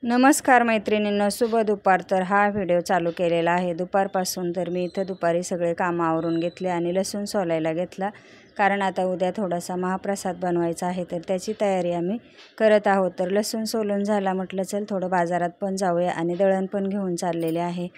नमस्कार मैत्रिणींनो, शुभ दुपार। तर हा व्हिडिओ चालू केलेला आहे दुपारपासून। तर मी इथं दुपारी सगळे कामं आवरून घेतले आणि लसूण सोलायला घेतला, कारण आता उद्या थोडासा महाप्रसाद बनवायचा आहे, तर त्याची तयारी आम्ही करत आहोत। तर लसूण सोलून झाला, म्हटलं चल थोडं बाजारात पण जाऊया आणि दळण पण घेऊन चाललेले आहे।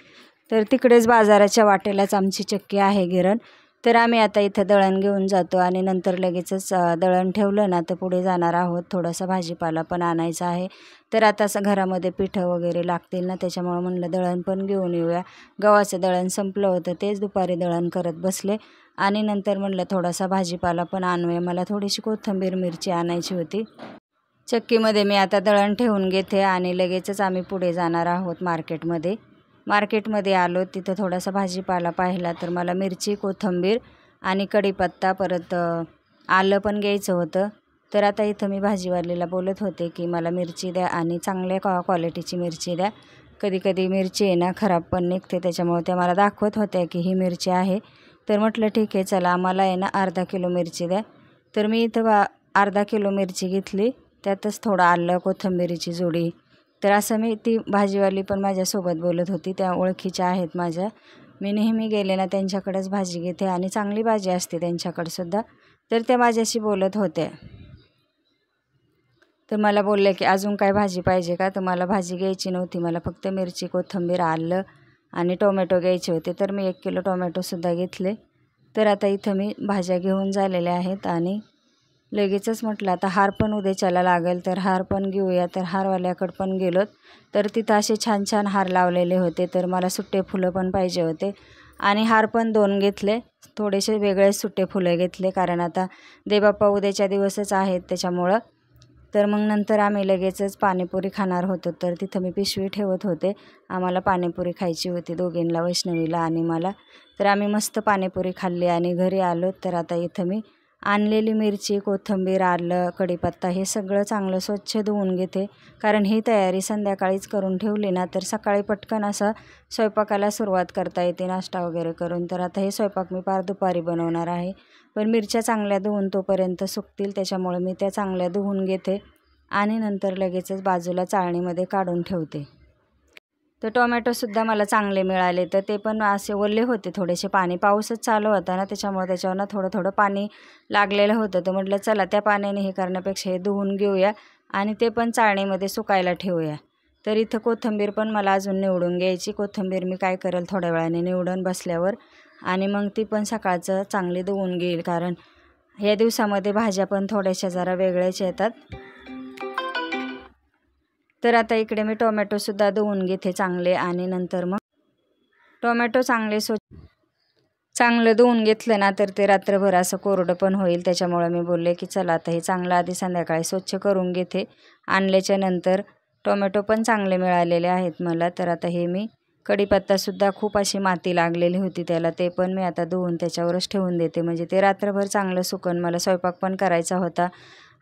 तर तिकडेच बाजाराच्या वाटेलाच आमची चक्की आहे गिरण। तर आम्ही आता इथं दळण घेऊन जातो आणि नंतर लगेचच दळण ठेवलं ना तर पुढे जाणार आहोत। थोडासा भाजीपाला पण आणायचा आहे, तर आता घरामध्ये पिठं वगैरे लागतील ना, त्याच्यामुळे म्हणलं दळण पण घेऊन येऊया। गव्हाचं दळण संपलं होतं, तेच दुपारी दळण करत बसले आणि नंतर म्हणलं थोडासा भाजीपाला पण आणूया। मला थोडीशी कोथिंबीर मिरची आणायची होती। चक्कीमध्ये मी आता दळण ठेवून घेते आणि लगेचच आम्ही पुढे जाणार आहोत मार्केटमध्ये आलो। तिथं थोडासा भाजीपाला पाहिला, तर मला मिरची, कोथिंबीर आणि कढीपत्ता, परत आलं पण घ्यायचं होतं। तर आता इथं मी भाजीवालीला बोलत होते की मला मिरची द्या आणि चांगल्या क्वालिटीची मिरची द्या। कधी मिरची आहे ना खराब पण निघते, त्याच्यामुळे त्या मला दाखवत होत्या की ही मिरची आहे। तर म्हटलं ठीक आहे, चला आम्हाला आहे ना अर्धा किलो मिरची द्या। तर मी इथं अर्धा किलो मिरची घेतली, त्यातच थोडं आलं, कोथिंबीरीची जोडी। तर असं मी ती भाजीवाली पण माझ्यासोबत बोलत होती, त्या ओळखीच्या आहेत माझ्या। मी नेहमी गेले ना त्यांच्याकडेच भाजी घेते आणि चांगली भाजी असते त्यांच्याकडंसुद्धा। तर त्या माझ्याशी बोलत होत्या, तर मला बोलले की अजून काय भाजी पाहिजे का? तर मला भाजी घ्यायची नव्हती, मला फक्त मिरची, कोथिंबीर, आलं आणि टोमॅटो घ्यायचे होते। तर मी 1 किलो टोमॅटोसुद्धा घेतले। तर आता इथं मी भाज्या घेऊन झालेल्या आहेत आणि लगेचच म्हटलं आता हार पण उद्याच्याला लागेल, तर हार पण घेऊया। तर हारवाल्याकडं पण गेलोत, तर तिथं असे छान छान हार लावलेले होते। तर मला सुट्टे फुलं पण पाहिजे होते आणि हार पण 2 घेतले, थोडेसे वेगळे सुट्टे फुलं घेतले, कारण आता देवबाप्पा उद्याच्या दिवसच आहेत त्याच्यामुळं। तर मग नंतर आम्ही लगेचच पाणीपुरी खाणार होतो, तर तिथं मी पिशवी ठेवत होते। आम्हाला पाणीपुरी खायची होती दोघींना, वैष्णवीला आणि मला। तर आम्ही मस्त पाणीपुरी खाल्ली आणि घरी आलो। तर आता इथं मी आणलेली मिरची, कोथिंबीर, आलं, कढीपत्ता हे सगळं चांगलं स्वच्छ धुवून घेते, कारण ही तयारी संध्याकाळीच करून ठेवली ना तर सकाळी पटकन असं स्वयंपाकाला सुरुवात करता येते, नाश्ता वगैरे करून। तर आता हे स्वयंपाक मी पार दुपारी बनवणार आहे, पण मिरच्या चांगल्या धुवून तोपर्यंत सुकतील, त्याच्यामुळे मी त्या चांगल्या धुवून घेते आणि नंतर लगेचच बाजूला चाळणीमध्ये काढून ठेवते। तर टोमॅटोसुद्धा मला चांगले मिळाले, तर ते पण असे ओले होते थोडेसे, पाऊसच चालू होता ना त्याच्यामुळे त्याच्यावर थोडं पाणी लागलेलं होतं। तर म्हटलं चला त्या पाण्याने हे करण्यापेक्षा हे धुवून घेऊया आणि ते पण चाळणीमध्ये सुकायला ठेवूया। तर इथं कोथिंबीर पण मला अजून निवडून घ्यायची। कोथिंबीर मी काय करेल थोड्या वेळाने निवडून बसल्यावर, आणि मग ती पण सकाळचं चांगली धुवून घेईल, कारण ह्या दिवसामध्ये भाज्या पण थोड्याशा जरा वेगळ्याच येतात। तर आता इकडे मी टोमॅटोसुद्धा धुवून घेते चांगले आणि नंतर मग टोमॅटो चांगलं धुवून घेतलं ना तर ते रात्रभर असं कोरडं पण होईल, त्याच्यामुळे मी बोलले की चला आता हे चांगलं आधी संध्याकाळी स्वच्छ करून घेते। आणल्याच्या नंतर टोमॅटो पण चांगले मिळालेले आहेत मला। तर आता हे मी कढीपत्तासुद्धा खूप अशी माती लागलेली होती त्याला, ते पण मी आता धुवून त्याच्यावरच ठेवून देते, म्हणजे ते रात्रभर चांगलं सुकन। मला स्वयंपाक पण करायचा होता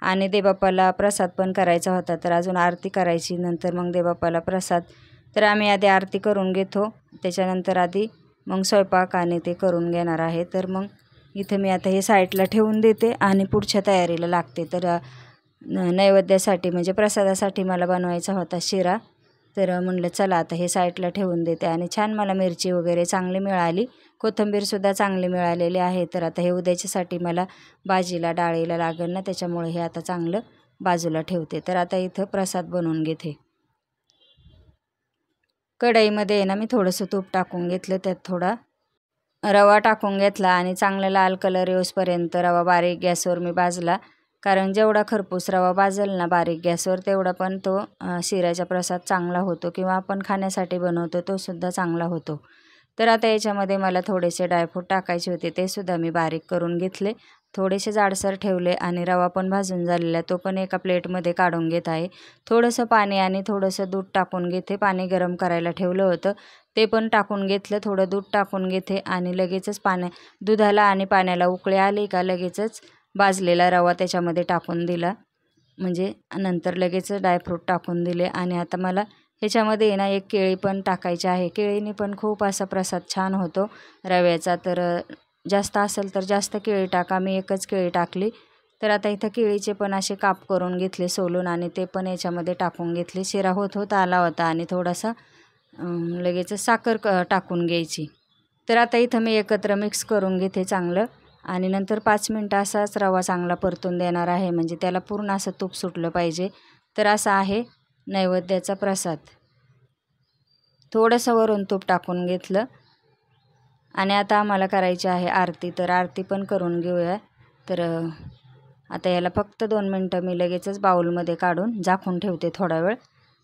आणि देवबाप्पाला प्रसाद पण करायचा होता, तर अजून आरती करायची, नंतर मग देवबाप्पाला प्रसाद। तर आम्ही आधी आरती करून घेतो, त्याच्यानंतर आधी मग स्वयंपाक आणि ते करून घेणार आहे। तर मग इथं मी आता हे साईडला ठेवून देते आणि पुढच्या तयारीला लागते। तर नैवेद्यासाठी म्हणजे प्रसादासाठी मला बनवायचा होता शिरा, तर म्हणलं चला आता हे साईडला ठेवून देते। आणि छान मला मिरची वगैरे चांगली मिळाली, कोथिंबीरसुद्धा चांगली मिळालेली आहे। तर आता हे उद्याच्यासाठी मला भाजीला डाळीला लागेल ना, त्याच्यामुळे हे आता चांगलं बाजूला ठेवते। तर आता इथं प्रसाद बनवून घेते। कढईमध्ये आहे ना मी थोडंसं तूप टाकून घेतलं, त्यात थोडा रवा टाकून घेतला आणि चांगला लाल कलर येऊसपर्यंत रवा बारीक गॅसवर मी भाजला, कारण जेवढा खरपूस रवा भाजेल ना बारीक गॅसवर तेवढा पण तो शिऱ्याचा प्रसाद चांगला होतो, किंवा आपण खाण्यासाठी बनवतो तो सुद्धा चांगला होतो। तर आता याच्यामध्ये मला थोडेसे ड्रायफ्रूट टाकायचे होते, ते सुद्धा मी बारीक करून घेतले, थोडेसे जाडसर ठेवले आणि रवा पण भाजून झालेला तो पण एका प्लेटमध्ये काढून घेत आहे। थोडंसं पाणी आणि थोडंसं दूध टाकून घेते, पाणी गरम करायला ठेवलं होतं ते पण टाकून घेतलं, थोडं दूध टाकून घेते आणि लगेचच दुधाला आणि पाण्याला उकळी आली का लगेचच भाजलेला रवा त्याच्यामध्ये टाकून दिला, म्हणजे नंतर लगेचच ड्रायफ्रूट टाकून दिले। आणि आता मला ह्याच्यामध्ये ना एक केळी पण टाकायची आहे, केळीने पण खूप असा प्रसाद छान होतो रव्याचा। तर जास्त असेल तर जास्त केळी टाका, मी एकच केळी टाकली, तर आता इथं केळीचे पण असे काप करून घेतले सोलून आणि ते पण याच्यामध्ये टाकून घेतले. शिरा होत आला होता आणि थोडासा लगेच साखर टाकून घ्यायची. तर आता इथं मी एकत्र मिक्स करून घेते चांगलं आणि नंतर 5 मिनटं असाच रवा चांगला परतून देणार आहे, म्हणजे त्याला पूर्ण असं तूप सुटलं पाहिजे. तर असा आहे नैवेद्याचा प्रसाद. थोडंसं वरून तूप टाकून घेतलं आणि आता आम्हाला करायची आहे आरती. तर आरती पण करून घेऊया. तर आता याला फक्त 2 मिनटं मी लगेचच बाउलमध्ये काढून झाकून ठेवते थोडा वेळ,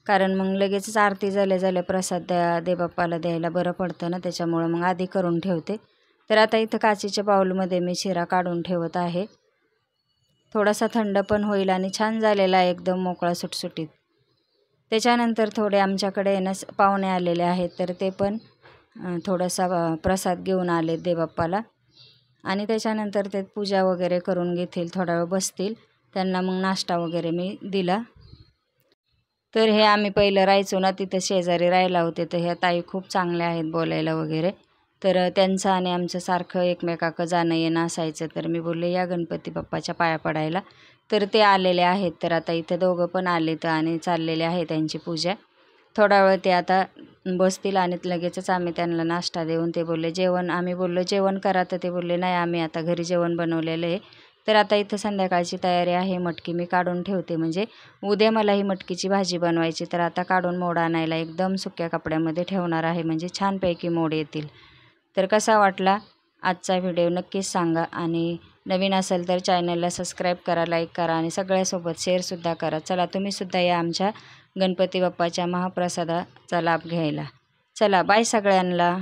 कारण मग लगेचच आरती झाल्या प्रसाद देवबाप्पाला द्यायला बरं पडतं ना, त्याच्यामुळं मग आधी करून ठेवते. तर आता इथं काचेच्या बाउलमध्ये मी शिरा काढून ठेवत आहे. थोडासा थंड पण होईल आणि छान झालेला आहे, एकदम मोकळा सुटसुटीत. त्याच्यानंतर थोडे आमच्याकडे पाहुणे आलेले आहेत, तर ते पण थोडासा प्रसाद घेऊन आले देवबाप्पाला आणि त्याच्यानंतर ते पूजा वगैरे करून घेतील, थोडा वेळ बसतील. त्यांना मग नाश्ता वगैरे मी दिला. तर हे आम्ही पहिलं राहायचो ना, तिथं शेजारी राहायला होते. तर ह्या ताई खूप चांगल्या आहेत बोलायला वगैरे. तर त्यांचं आणि आमचं सारखं एकमेकाकडं जाणं येणं असायचं. तर मी बोलले या गणपती बाप्पाच्या पाया पडायला. तर ते आलेले आहेत. तर आता इथं दोघं पण आलेत आणि चाललेले आहे त्यांची पूजा. थोडा वेळ ते आता बसतील आणि लगेचच आम्ही त्यांना नाश्ता देऊन ते बोलले जेवण. आम्ही बोललो जेवण करा, तर ते बोलले नाही आम्ही आता घरी जेवण बनवलेलं आहे. तर आता इथं संध्याकाळची तयारी आहे. मटकी मी काढून ठेवते, म्हणजे उद्या मला ही मटकीची भाजी बनवायची. तर आता काढून मोड आणायला एकदम सुक्या कपड्यामध्ये ठेवणार आहे, म्हणजे छानपैकी मोड येतील. तर कसा वाटला आजचा व्हिडिओ नक्कीच सांगा आणि नवीन असेल तर चॅनलला सबस्क्राईब करा, लाईक करा आणि सगळ्यासोबत शेअरसुद्धा करा. चला तुम्हीसुद्धा या आमच्या गणपती बाप्पाच्या महाप्रसादाचा लाभ घ्यायला. चला बाय सगळ्यांना.